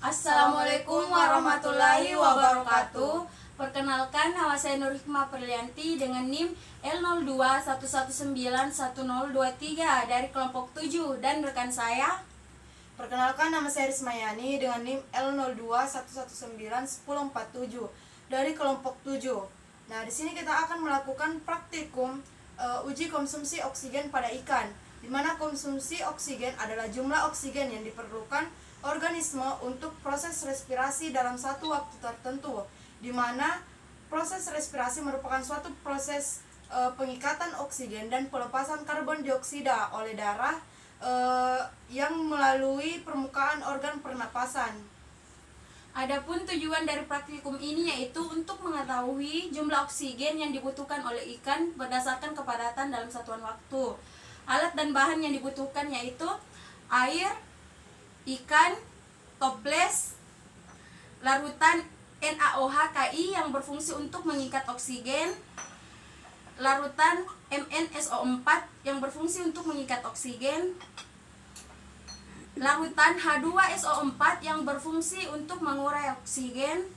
Assalamualaikum warahmatullahi wabarakatuh. Perkenalkan, nama saya Nur Hikmah Perlianti dengan NIM L0211911023 dari kelompok 7, dan rekan saya. Perkenalkan, nama saya Rismayani dengan NIM L0211911047 dari kelompok 7. Nah, di sini kita akan melakukan praktikum uji konsumsi oksigen pada ikan, di mana konsumsi oksigen adalah jumlah oksigen yang diperlukan organisme untuk proses respirasi dalam satu waktu tertentu, di mana proses respirasi merupakan suatu proses pengikatan oksigen dan pelepasan karbon dioksida oleh darah yang melalui permukaan organ pernapasan. Adapun tujuan dari praktikum ini yaitu untuk mengetahui jumlah oksigen yang dibutuhkan oleh ikan berdasarkan kepadatan dalam satuan waktu. Alat dan bahan yang dibutuhkan yaitu air, ikan, toples, larutan NaOH(Ki) yang berfungsi untuk mengikat oksigen, larutan MnSO4 yang berfungsi untuk mengikat oksigen, larutan H2SO4 yang berfungsi untuk mengurai oksigen,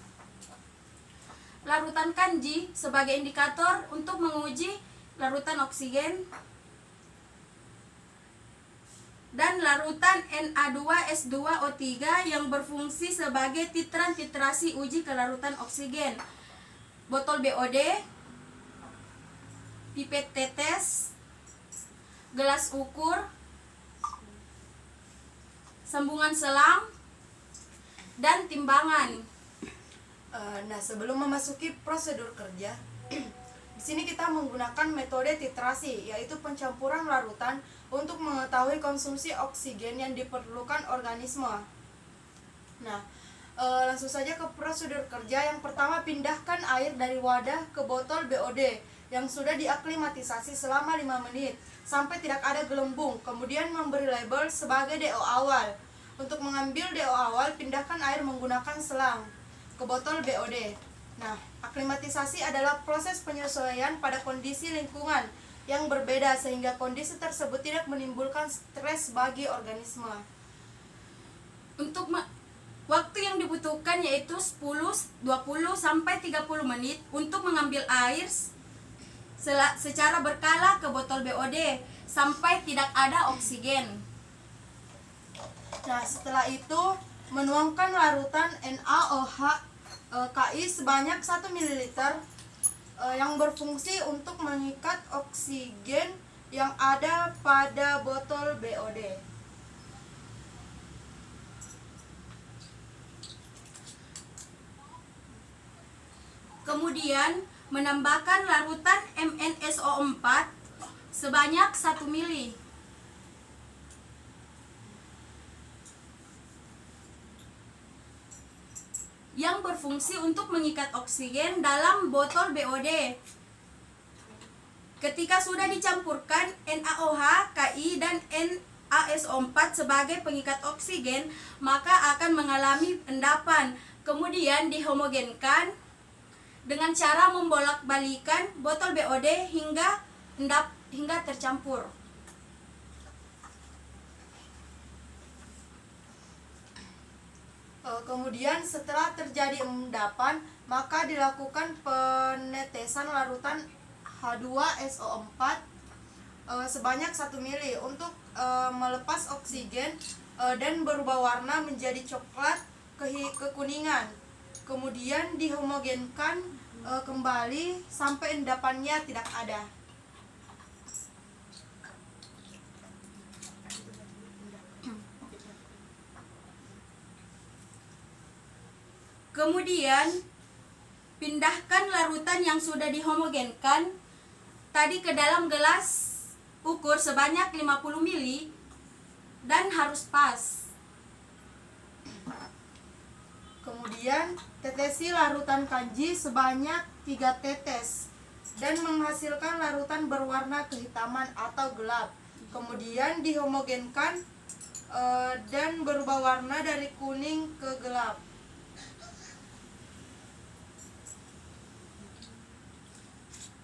larutan kanji sebagai indikator untuk menguji larutan oksigen, dan larutan Na2S2O3 yang berfungsi sebagai titran titrasi uji kelarutan oksigen, botol BOD, pipet tetes, gelas ukur, sambungan selang, dan timbangan. Nah, sebelum memasuki prosedur kerja, di sini kita menggunakan metode titrasi, yaitu pencampuran larutan untuk mengetahui konsumsi oksigen yang diperlukan organisme. Nah, langsung saja ke prosedur kerja. Yang pertama, pindahkan air dari wadah ke botol BOD yang sudah diaklimatisasi selama 5 menit sampai tidak ada gelembung. Kemudian memberi label sebagai DO awal. Untuk mengambil DO awal, pindahkan air menggunakan selang ke botol BOD. Nah, aklimatisasi adalah proses penyesuaian pada kondisi lingkungan yang berbeda sehingga kondisi tersebut tidak menimbulkan stres bagi organisme. Untuk waktu yang dibutuhkan yaitu 10, 20 sampai 30 menit untuk mengambil air secara berkala ke botol BOD sampai tidak ada oksigen. Nah, setelah itu menuangkan larutan NaOH(Ki) sebanyak 1 ml yang berfungsi untuk mengikat oksigen yang ada pada botol BOD. Kemudian menambahkan larutan MnSO4 sebanyak 1 ml. Yang berfungsi untuk mengikat oksigen dalam botol BOD. Ketika sudah dicampurkan NaOH(Ki) dan NaSO4 sebagai pengikat oksigen, maka akan mengalami endapan. Kemudian dihomogenkan dengan cara membolak-balikan botol BOD hingga tercampur. Kemudian setelah terjadi endapan, maka dilakukan penetesan larutan H2SO4 sebanyak 1 ml untuk melepas oksigen dan berubah warna menjadi coklat kekuningan. Kemudian dihomogenkan kembali sampai endapannya tidak ada. Kemudian pindahkan larutan yang sudah dihomogenkan tadi ke dalam gelas ukur sebanyak 50 ml dan harus pas. Kemudian tetesi larutan kanji sebanyak 3 tetes dan menghasilkan larutan berwarna kehitaman atau gelap. Kemudian dihomogenkan dan berubah warna dari kuning ke gelap.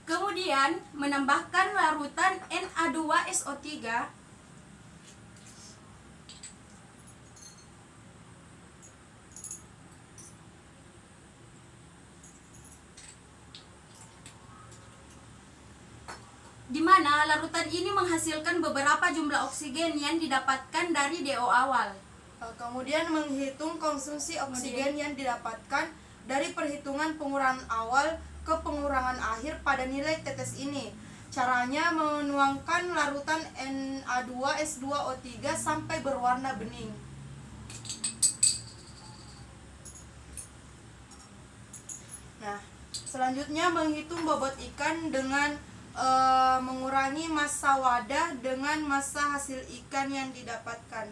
Kemudian menambahkan larutan Na2SO3 di mana larutan ini menghasilkan beberapa jumlah oksigen yang didapatkan dari DO awal. Kemudian menghitung konsumsi oksigen yang didapatkan dari perhitungan pengurangan awal ke pengurangan akhir pada nilai tetes ini. Caranya menuangkan larutan Na2S2O3 sampai berwarna bening. Nah, selanjutnya menghitung bobot ikan dengan mengurangi massa wadah dengan massa hasil ikan yang didapatkan.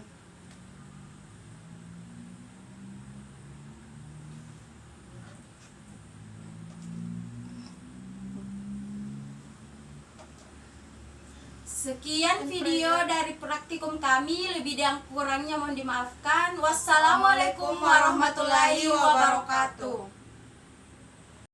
Sekian video dari praktikum kami, lebih dan kurangnya mohon dimaafkan. Wassalamualaikum warahmatullahi wabarakatuh.